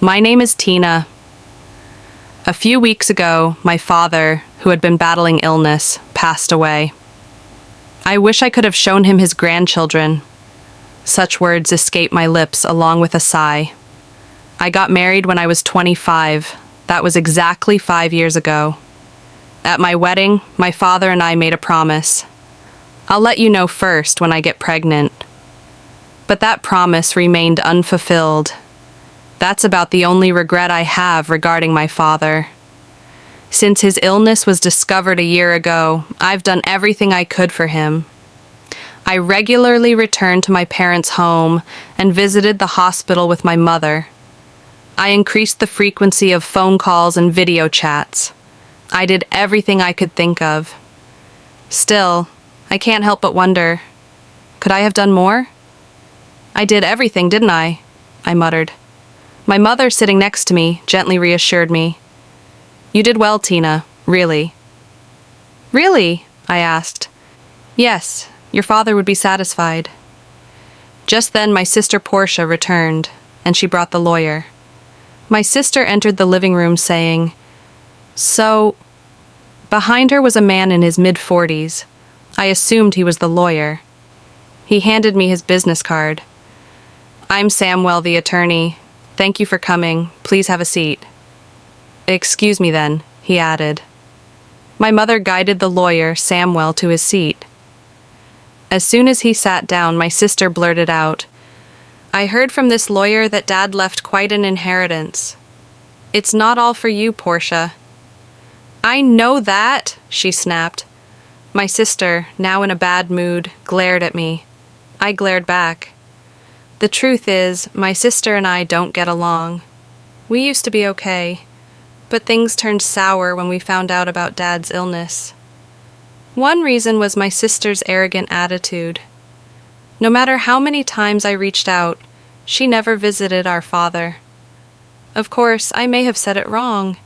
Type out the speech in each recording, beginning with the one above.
My name is Tina. A few weeks ago, my father, who had been battling illness, passed away. I wish I could have shown him his grandchildren. Such words escaped my lips along with a sigh. I got married when I was 25. That was exactly 5 years ago. At my wedding, my father and I made a promise. I'll let you know first when I get pregnant. But that promise remained unfulfilled. That's about the only regret I have regarding my father. Since his illness was discovered a year ago, I've done everything I could for him. I regularly returned to my parents' home and visited the hospital with my mother. I increased the frequency of phone calls and video chats. I did everything I could think of. Still, I can't help but wonder, could I have done more? I did everything, didn't I? I muttered. My mother, sitting next to me, gently reassured me. You did well, Tina, really. Really? I asked. Yes, your father would be satisfied. Just then my sister Portia returned, and she brought the lawyer. My sister entered the living room saying, So, behind her was a man in his mid-40s. I assumed he was the lawyer. He handed me his business card. I'm Samwell, the attorney. Thank you for coming. Please have a seat. Excuse me then, he added. My mother guided the lawyer, Samwell, to his seat. As soon as he sat down, my sister blurted out, I heard from this lawyer that Dad left quite an inheritance. It's not all for you, Portia. I know that, she snapped. My sister, now in a bad mood, glared at me. I glared back. The truth is, my sister and I don't get along. We used to be okay, but things turned sour when we found out about Dad's illness. One reason was my sister's arrogant attitude. No matter how many times I reached out, she never visited our father. Of course, I may have said it wrong.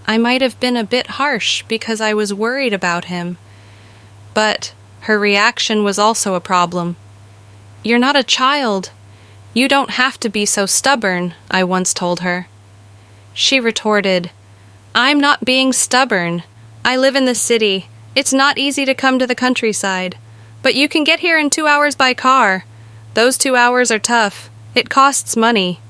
I might have been a bit harsh because I was worried about him. But her reaction was also a problem. You're not a child. You don't have to be so stubborn, I once told her. She retorted, I'm not being stubborn. I live in the city. It's not easy to come to the countryside. But you can get here in 2 hours by car. Those 2 hours are tough. It costs money.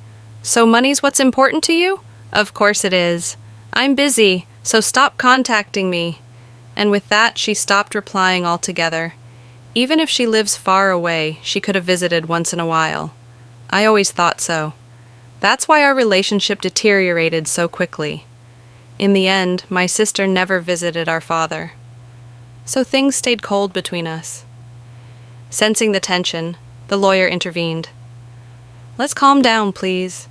So money's what's important to you? Of course it is. I'm busy, so stop contacting me. And with that, she stopped replying altogether. Even if she lives far away, she could have visited once in a while. I always thought so. That's why our relationship deteriorated so quickly. In the end, my sister never visited our father. So things stayed cold between us. Sensing the tension, the lawyer intervened. Let's calm down, please.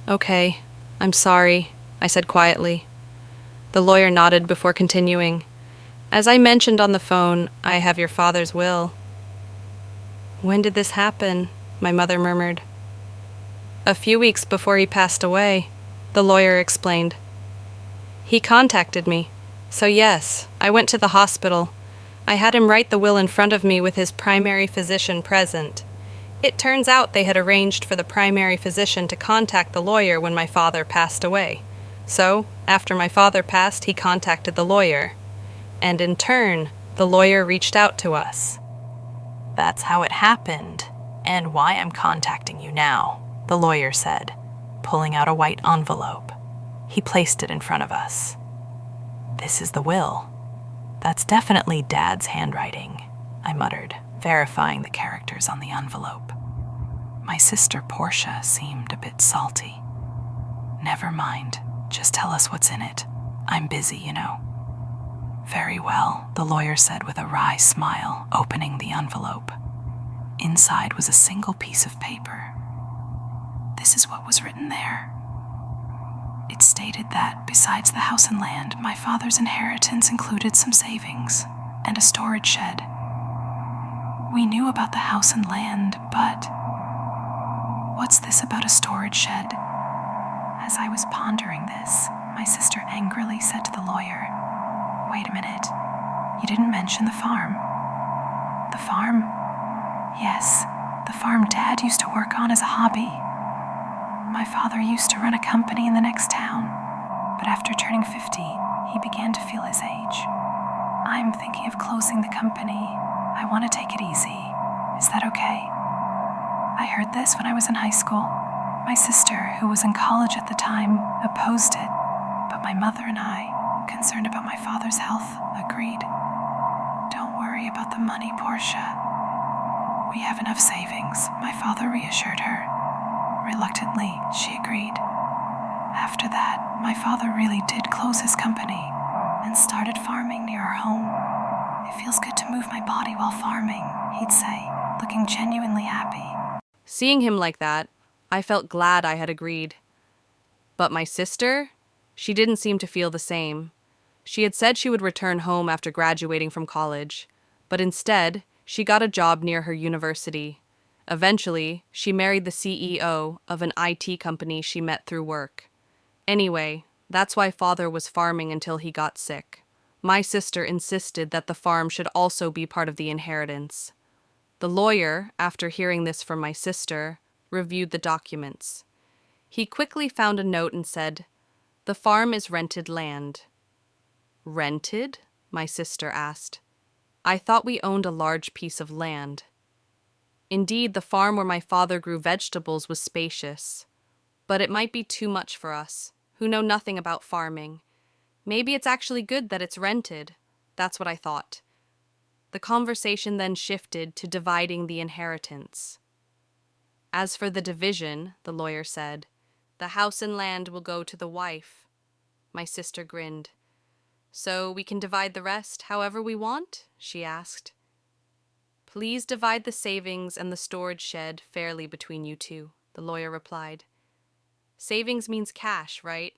Okay, I'm sorry, I said quietly. The lawyer nodded before continuing. As I mentioned on the phone, I have your father's will. When did this happen? My mother murmured. A few weeks before he passed away, the lawyer explained. He contacted me. So yes, I went to the hospital. I had him write the will in front of me with his primary physician present. It turns out they had arranged for the primary physician to contact the lawyer when my father passed away. So, after my father passed, he contacted the lawyer. And in turn, the lawyer reached out to us. That's how it happened, and why I'm contacting you now, the lawyer said, pulling out a white envelope. He placed it in front of us. This is the will. That's definitely Dad's handwriting, I muttered, verifying the characters on the envelope. My sister Portia seemed a bit salty. Never mind, just tell us what's in it. I'm busy, you know. Very well, the lawyer said with a wry smile, opening the envelope. Inside was a single piece of paper. This is what was written there. It stated that, besides the house and land, my father's inheritance included some savings and a storage shed. We knew about the house and land, but what's this about a storage shed? As I was pondering this, my sister angrily said to the lawyer, Wait a minute, you didn't mention the farm. The farm? Yes, the farm Dad used to work on as a hobby. My father used to run a company in the next town, but after turning 50, he began to feel his age. I'm thinking of closing the company. I want to take it easy. Is that okay? I heard this when I was in high school. My sister, who was in college at the time, opposed it, but my mother and I, concerned about my father's health, agreed. Don't worry about the money, Portia. We have enough savings, my father reassured her. Reluctantly, she agreed. After that, my father really did close his company and started farming near our home. It feels good to move my body while farming, he'd say, looking genuinely happy. Seeing him like that, I felt glad I had agreed. But my sister? She didn't seem to feel the same. She had said she would return home after graduating from college, but instead, she got a job near her university. Eventually, she married the CEO of an IT company she met through work. Anyway, that's why father was farming until he got sick. My sister insisted that the farm should also be part of the inheritance. The lawyer, after hearing this from my sister, reviewed the documents. He quickly found a note and said, "The farm is rented land." Rented? My sister asked. I thought we owned a large piece of land. Indeed, the farm where my father grew vegetables was spacious. But it might be too much for us, who know nothing about farming. Maybe it's actually good that it's rented. That's what I thought. The conversation then shifted to dividing the inheritance. As for the division, the lawyer said, the house and land will go to the wife. My sister grinned. So we can divide the rest however we want? She asked. Please divide the savings and the storage shed fairly between you two, the lawyer replied. Savings means cash, right?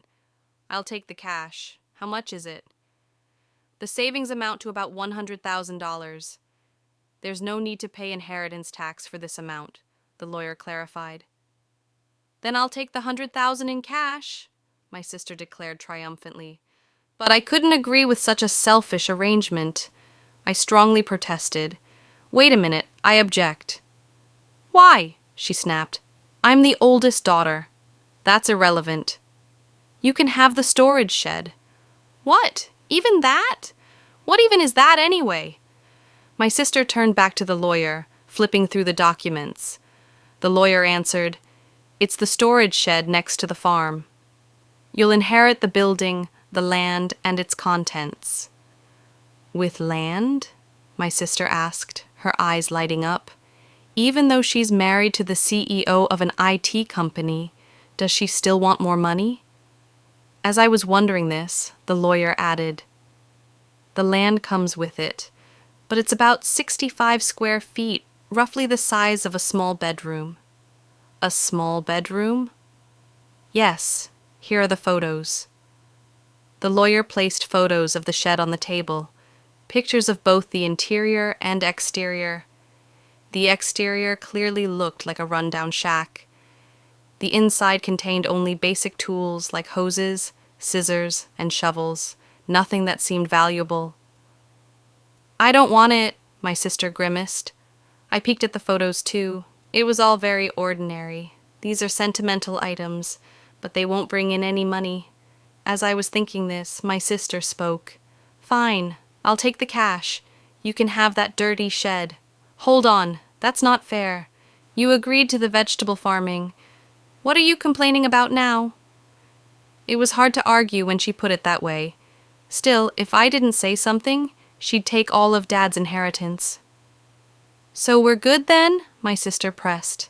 I'll take the cash. How much is it? The savings amount to about $100,000. There's no need to pay inheritance tax for this amount, the lawyer clarified. Then I'll take the $100,000 in cash, my sister declared triumphantly. But I couldn't agree with such a selfish arrangement. I strongly protested. Wait a minute, I object. Why? She snapped. I'm the oldest daughter. That's irrelevant. You can have the storage shed. What? Even that? What even is that anyway? My sister turned back to the lawyer, flipping through the documents. The lawyer answered, It's the storage shed next to the farm. You'll inherit the building, the land, and its contents. With land? My sister asked, her eyes lighting up. Even though she's married to the CEO of an IT company, does she still want more money? As I was wondering this, the lawyer added, The land comes with it, but it's about 65 square feet, roughly the size of a small bedroom. A small bedroom? Yes, here are the photos. The lawyer placed photos of the shed on the table, pictures of both the interior and exterior. The exterior clearly looked like a rundown shack. The inside contained only basic tools like hoses, scissors, and shovels, nothing that seemed valuable. I don't want it, my sister grimaced. I peeked at the photos too. It was all very ordinary. These are sentimental items, but they won't bring in any money. As I was thinking this, my sister spoke. Fine, I'll take the cash. You can have that dirty shed. Hold on, that's not fair. You agreed to the vegetable farming. What are you complaining about now? It was hard to argue when she put it that way. Still, if I didn't say something, she'd take all of Dad's inheritance. So we're good then? My sister pressed.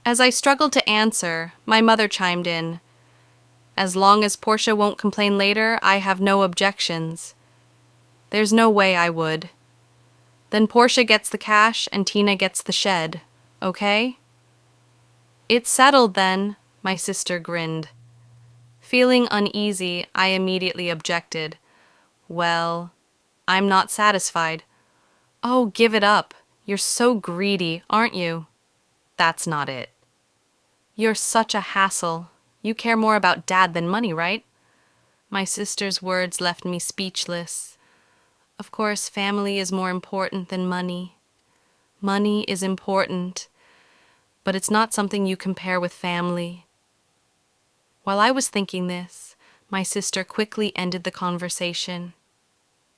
As I struggled to answer, my mother chimed in. As long as Portia won't complain later, I have no objections. There's no way I would. Then Portia gets the cash and Tina gets the shed, okay? It's settled then, my sister grinned. Feeling uneasy, I immediately objected. Well, I'm not satisfied. Oh, give it up. You're so greedy, aren't you? That's not it. You're such a hassle. You care more about Dad than money, right? My sister's words left me speechless. Of course, family is more important than money. Money is important, but it's not something you compare with family. While I was thinking this, my sister quickly ended the conversation.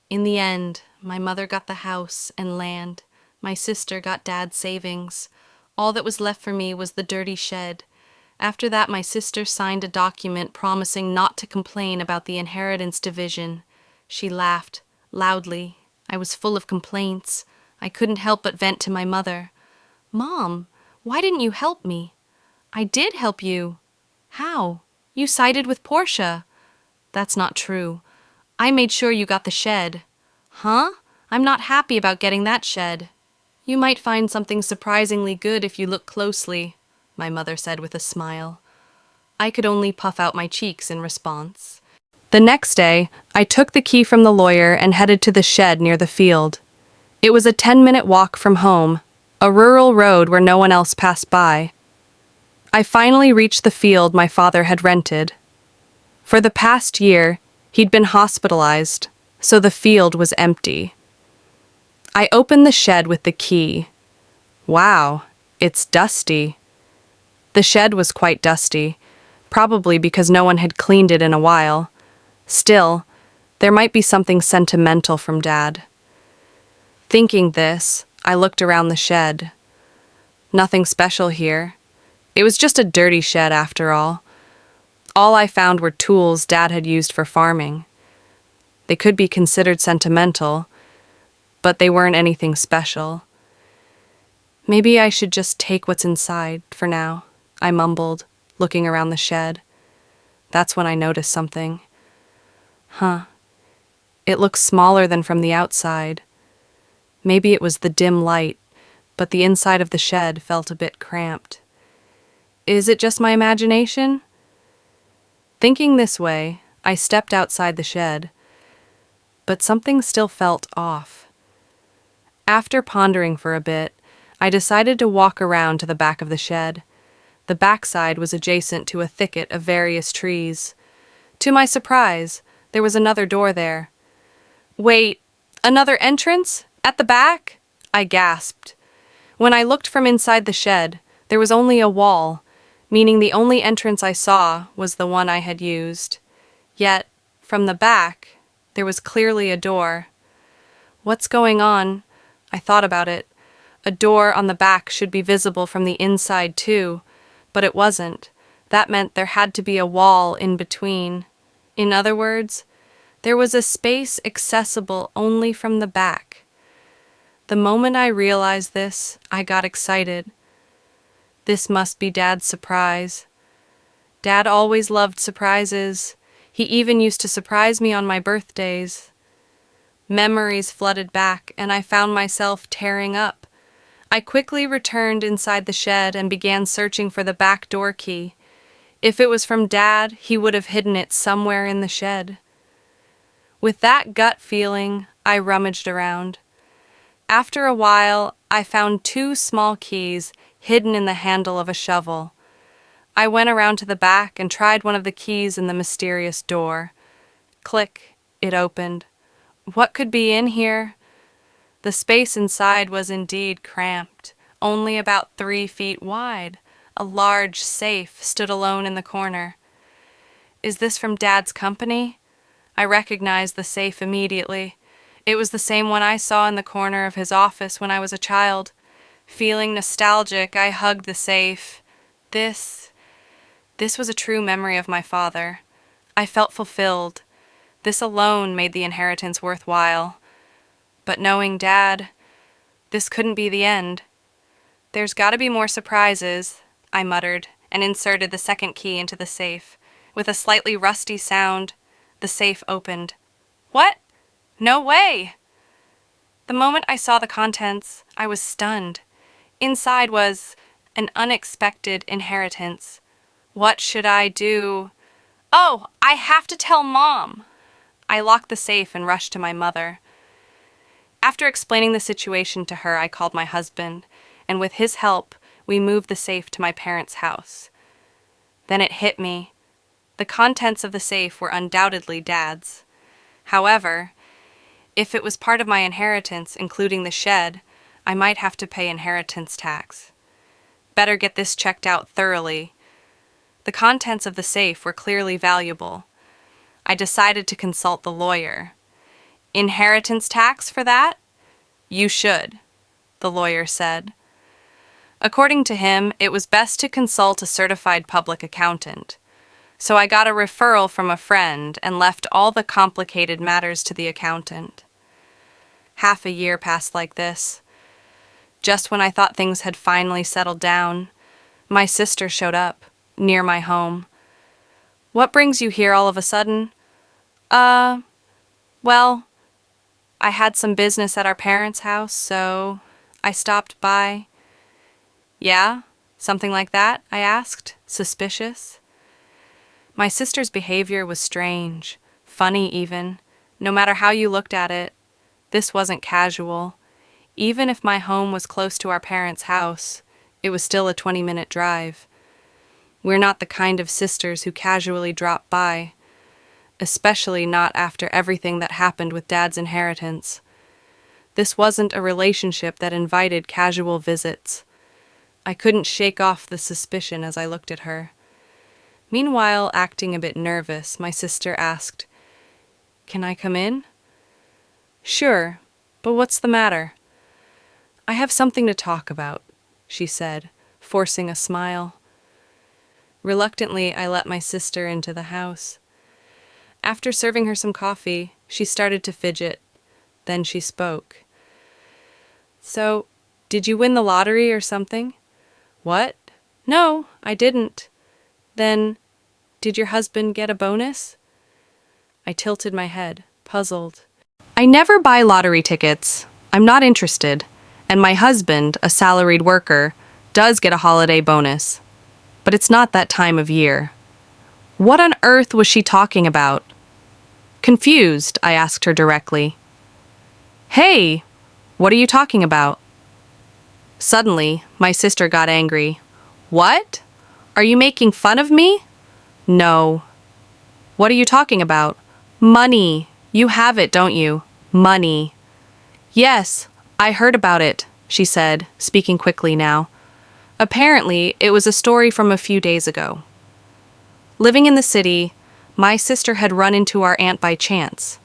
In the end, my mother got the house and land. My sister got Dad's savings. All that was left for me was the dirty shed. After that, my sister signed a document promising not to complain about the inheritance division. She laughed loudly. I was full of complaints. I couldn't help but vent to my mother. "Mom, why didn't you help me?" "I did help you." "How?" "You sided with Portia." "That's not true. I made sure you got the shed." "Huh? I'm not happy about getting that shed." "You might find something surprisingly good if you look closely," my mother said with a smile. I could only puff out my cheeks in response. The next day, I took the key from the lawyer and headed to the shed near the field. It was a 10-minute walk from home, a rural road where no one else passed by. I finally reached the field my father had rented. For the past year, he'd been hospitalized, so the field was empty. I opened the shed with the key. Wow, it's dusty. The shed was quite dusty, probably because no one had cleaned it in a while. Still, there might be something sentimental from Dad. Thinking this, I looked around the shed. Nothing special here. It was just a dirty shed after all. All I found were tools Dad had used for farming. They could be considered sentimental, but they weren't anything special. Maybe I should just take what's inside for now, I mumbled, looking around the shed. That's when I noticed something. It looks smaller than from the outside. Maybe it was the dim light, but the inside of the shed felt a bit cramped. Is it just my imagination? Thinking this way, I stepped outside the shed, but something still felt off. After pondering for a bit, I decided to walk around to the back of the shed. The backside was adjacent to a thicket of various trees. To my surprise, there was another door there. "Wait, another entrance? At the back?" I gasped. When I looked from inside the shed, there was only a wall, meaning the only entrance I saw was the one I had used. Yet, from the back, there was clearly a door. What's going on? I thought about it. A door on the back should be visible from the inside too, but it wasn't. That meant there had to be a wall in between. In other words, there was a space accessible only from the back. The moment I realized this, I got excited. This must be Dad's surprise. Dad always loved surprises. He even used to surprise me on my birthdays. Memories flooded back, and I found myself tearing up. I quickly returned inside the shed and began searching for the back door key. If it was from Dad, he would have hidden it somewhere in the shed. With that gut feeling, I rummaged around. After a while, I found 2 small keys hidden in the handle of a shovel. I went around to the back and tried one of the keys in the mysterious door. Click, it opened. What could be in here? The space inside was indeed cramped, only about 3 feet wide. A large safe stood alone in the corner. Is this from Dad's company? I recognized the safe immediately. It was the same one I saw in the corner of his office when I was a child. Feeling nostalgic, I hugged the safe. This was a true memory of my father. I felt fulfilled. This alone made the inheritance worthwhile. But knowing Dad, this couldn't be the end. "There's gotta be more surprises," I muttered, and inserted the second key into the safe. With a slightly rusty sound, the safe opened. What? No way! The moment I saw the contents, I was stunned. Inside was an unexpected inheritance. What should I do? Oh, I have to tell Mom! I locked the safe and rushed to my mother. After explaining the situation to her, I called my husband, and with his help, we moved the safe to my parents' house. Then it hit me. The contents of the safe were undoubtedly Dad's. However, if it was part of my inheritance, including the shed, I might have to pay inheritance tax. Better get this checked out thoroughly. The contents of the safe were clearly valuable. I decided to consult the lawyer. Inheritance tax for that? You should, the lawyer said. According to him, it was best to consult a certified public accountant. So I got a referral from a friend and left all the complicated matters to the accountant. Half a year passed like this. Just when I thought things had finally settled down, my sister showed up, near my home. What brings you here all of a sudden? Well, I had some business at our parents' house, so I stopped by. Yeah? Something like that? I asked, suspicious. My sister's behavior was strange, funny even, no matter how you looked at it. This wasn't casual. Even if my home was close to our parents' house, it was still a 20-minute drive. We're not the kind of sisters who casually drop by, especially not after everything that happened with Dad's inheritance. This wasn't a relationship that invited casual visits. I couldn't shake off the suspicion as I looked at her. Meanwhile, acting a bit nervous, my sister asked, "Can I come in?" "Sure, but what's the matter?" "I have something to talk about," she said, forcing a smile. Reluctantly, I let my sister into the house. After serving her some coffee, she started to fidget. Then she spoke. "So, did you win the lottery or something?" "What? No, I didn't." "Then, did your husband get a bonus?" I tilted my head, puzzled. "I never buy lottery tickets. I'm not interested. And my husband, a salaried worker, does get a holiday bonus. But it's not that time of year." What on earth was she talking about? Confused, I asked her directly. "Hey, what are you talking about?" Suddenly, my sister got angry. "What? Are you making fun of me?" "No." "What are you talking about?" "Money. You have it, don't you? Money." "Yes, I heard about it," she said, speaking quickly now. Apparently, it was a story from a few days ago. Living in the city, my sister had run into our aunt by chance.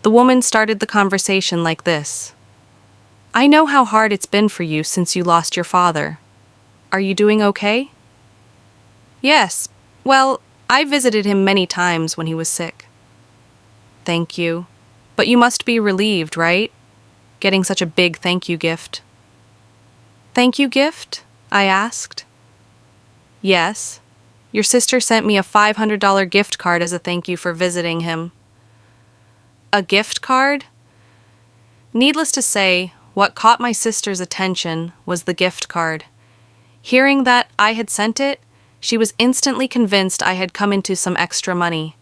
The woman started the conversation like this. "I know how hard it's been for you since you lost your father. Are you doing okay?" "Yes. Well, I visited him many times when he was sick." "Thank you. But you must be relieved, right? Getting such a big thank you gift." "Thank you gift?" I asked. "Yes. Your sister sent me a $500 gift card as a thank you for visiting him." A gift card? Needless to say, what caught my sister's attention was the gift card. Hearing that I had sent it, she was instantly convinced I had come into some extra money.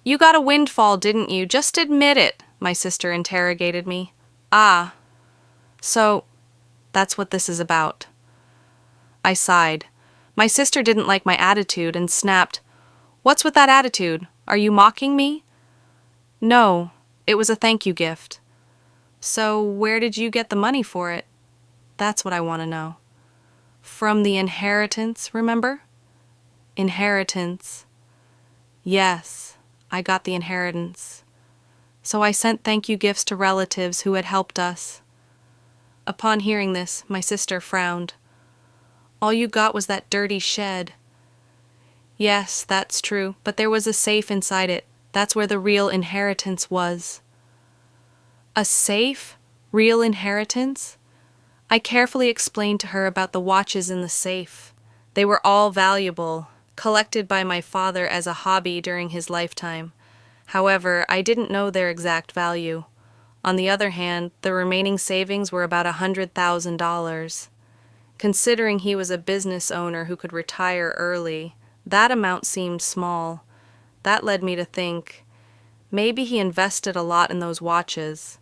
"You got a windfall, didn't you? Just admit it," my sister interrogated me. "Ah. So, that's what this is about." I sighed. My sister didn't like my attitude and snapped, "What's with that attitude? Are you mocking me?" "No, it was a thank you gift." "So where did you get the money for it?" "That's what I want to know." "From the inheritance, remember?" "Inheritance." "Yes, I got the inheritance. So I sent thank you gifts to relatives who had helped us." Upon hearing this, my sister frowned. "All you got was that dirty shed." "Yes, that's true, but there was a safe inside it. That's where the real inheritance was." A safe? Real inheritance? I carefully explained to her about the watches in the safe. They were all valuable, collected by my father as a hobby during his lifetime. However, I didn't know their exact value. On the other hand, the remaining savings were about $100,000. Considering he was a business owner who could retire early, that amount seemed small. That led me to think, maybe he invested a lot in those watches.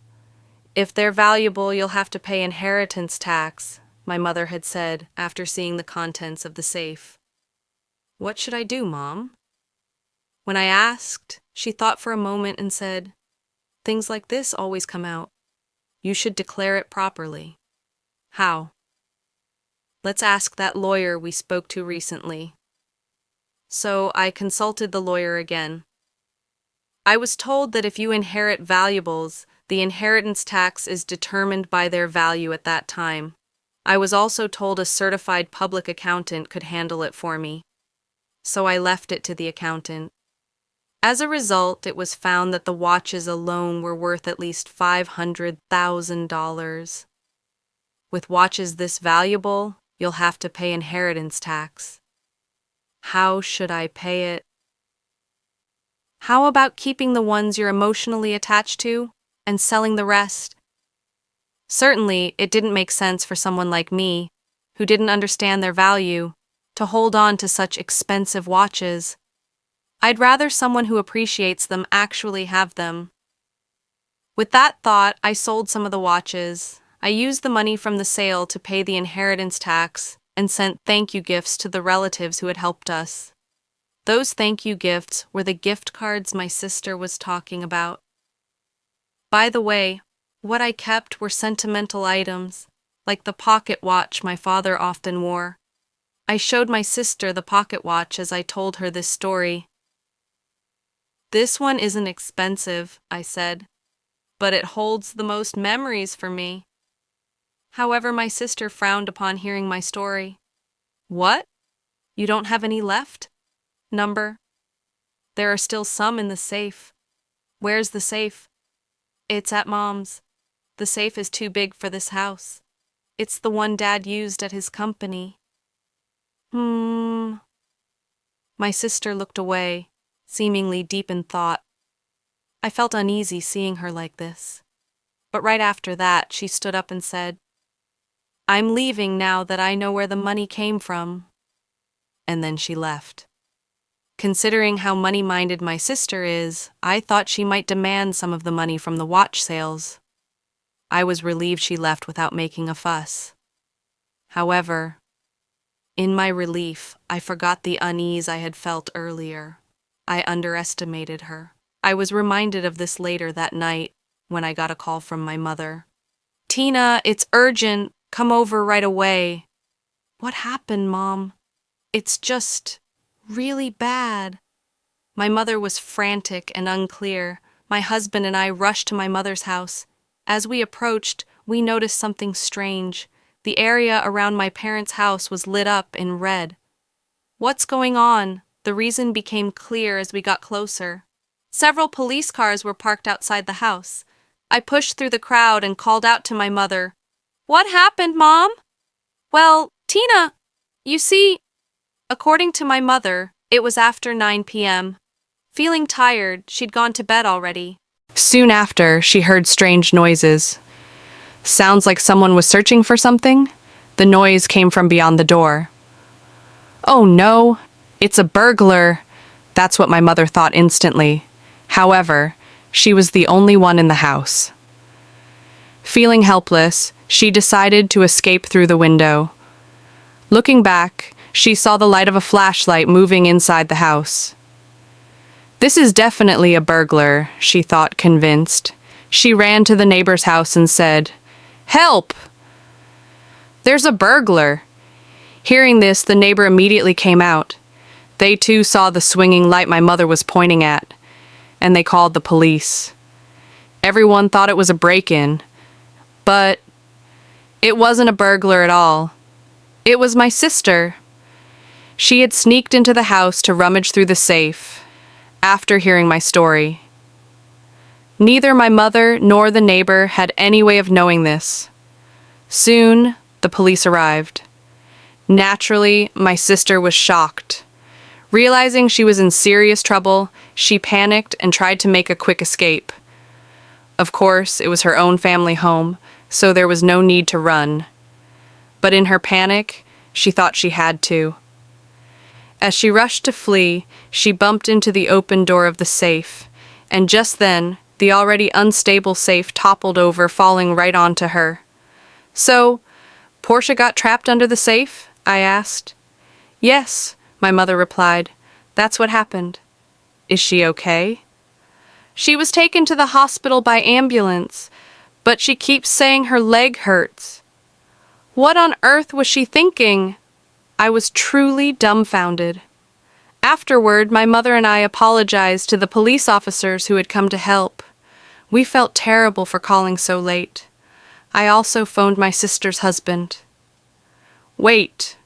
"If they're valuable, you'll have to pay inheritance tax," my mother had said after seeing the contents of the safe. What should I do, Mom? When I asked, she thought for a moment and said, "Things like this always come out. You should declare it properly." "How?" "Let's ask that lawyer we spoke to recently." so I consulted the lawyer again. I was told that if you inherit valuables, the inheritance tax is determined by their value at that time. I was also told a certified public accountant could handle it for me, so I left it to the accountant. As a result, it was found that the watches alone were worth at least $500,000. With watches this valuable, you'll have to pay inheritance tax. How should I pay it? How about keeping the ones you're emotionally attached to and selling the rest? Certainly, it didn't make sense for someone like me, who didn't understand their value, to hold on to such expensive watches. I'd rather someone who appreciates them actually have them. With that thought, I sold some of the watches. I used the money from the sale to pay the inheritance tax and sent thank you gifts to the relatives who had helped us. Those thank you gifts were the gift cards my sister was talking about. By the way, what I kept were sentimental items, like the pocket watch my father often wore. I showed my sister the pocket watch as I told her this story. "This one isn't expensive," I said, "but it holds the most memories for me." However, my sister frowned upon hearing my story. "What? You don't have any left? Number? There are still some in the safe." "Where's the safe?" "It's at Mom's. The safe is too big for this house. It's the one Dad used at his company." My sister looked away, seemingly deep in thought. I felt uneasy seeing her like this. But right after that, she stood up and said, "I'm leaving now that I know where the money came from." And then she left. Considering how money-minded my sister is, I thought she might demand some of the money from the watch sales. I was relieved she left without making a fuss. However, in my relief, I forgot the unease I had felt earlier. I underestimated her. I was reminded of this later that night when I got a call from my mother. "Tina, it's urgent. Come over right away." "What happened, Mom?" "It's just really bad." My mother was frantic and unclear. My husband and I rushed to my mother's house. As we approached, we noticed something strange. The area around my parents' house was lit up in red. "What's going on?" The reason became clear as we got closer. Several police cars were parked outside the house. I pushed through the crowd and called out to my mother. "What happened, Mom?" "Well, Tina, you see..." According to my mother, it was after 9 p.m. Feeling tired, she'd gone to bed already. Soon after, she heard strange noises. Sounds like someone was searching for something. The noise came from beyond the door. "Oh no, it's a burglar." That's what my mother thought instantly. However, she was the only one in the house. Feeling helpless, she decided to escape through the window. Looking back, she saw the light of a flashlight moving inside the house. "This is definitely a burglar," she thought, convinced. She ran to the neighbor's house and said, "Help! There's a burglar." Hearing this, the neighbor immediately came out. They too saw the swinging light my mother was pointing at, and they called the police. Everyone thought it was a break-in, but it wasn't a burglar at all. It was my sister. She had sneaked into the house to rummage through the safe after hearing my story. Neither my mother nor the neighbor had any way of knowing this. Soon, the police arrived. Naturally, my sister was shocked. Realizing she was in serious trouble, she panicked and tried to make a quick escape. Of course, it was her own family home, so there was no need to run. But in her panic, she thought she had to. As she rushed to flee, she bumped into the open door of the safe, and just then, the already unstable safe toppled over, falling right onto her. "So, Portia got trapped under the safe?" I asked. "Yes," my mother replied. "That's what happened." "Is she okay?" "She was taken to the hospital by ambulance, but she keeps saying her leg hurts." What on earth was she thinking? I was truly dumbfounded. Afterward, my mother and I apologized to the police officers who had come to help. We felt terrible for calling so late. I also phoned my sister's husband. Wait,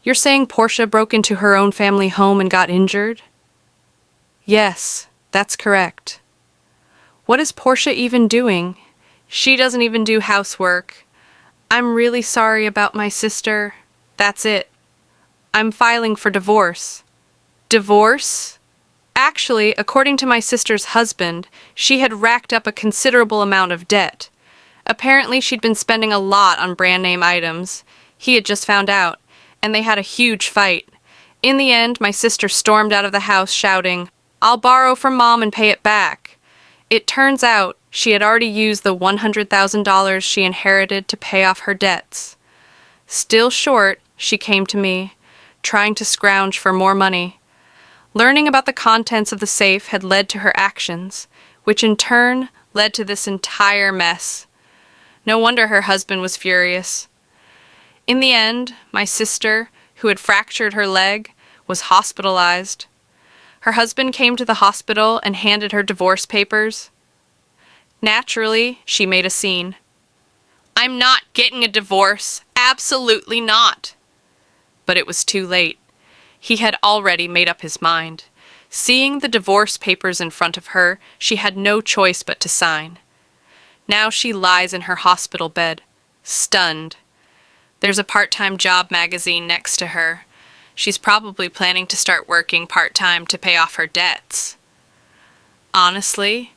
you're saying Portia broke into her own family home and got injured? Yes, that's correct. What is Portia even doing? She doesn't even do housework. I'm really sorry about my sister. That's it. I'm filing for divorce. Divorce? Actually, according to my sister's husband, she had racked up a considerable amount of debt. Apparently, she'd been spending a lot on brand name items. He had just found out, and they had a huge fight. In the end, my sister stormed out of the house shouting, "I'll borrow from Mom and pay it back." It turns out she had already used the $100,000 she inherited to pay off her debts. Still short, she came to me, trying to scrounge for more money. Learning about the contents of the safe had led to her actions, which in turn led to this entire mess. No wonder her husband was furious. In the end, my sister, who had fractured her leg, was hospitalized. Her husband came to the hospital and handed her divorce papers. Naturally, she made a scene. "I'm not getting a divorce. Absolutely not." But it was too late. He had already made up his mind. Seeing the divorce papers in front of her, she had no choice but to sign. Now she lies in her hospital bed, stunned. There's a part-time job magazine next to her. She's probably planning to start working part-time to pay off her debts. Honestly,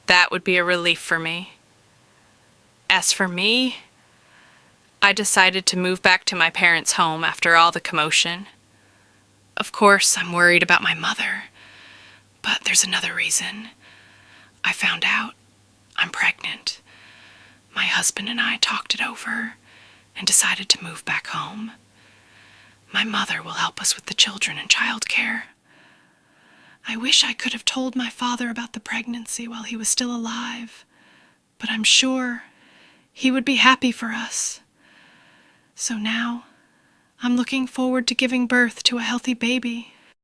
that would be a relief for me. As for me, I decided to move back to my parents' home after all the commotion. Of course, I'm worried about my mother, but there's another reason. I found out I'm pregnant. My husband and I talked it over and decided to move back home. My mother will help us with the children and childcare. I wish I could have told my father about the pregnancy while he was still alive, but I'm sure he would be happy for us. So now, I'm looking forward to giving birth to a healthy baby.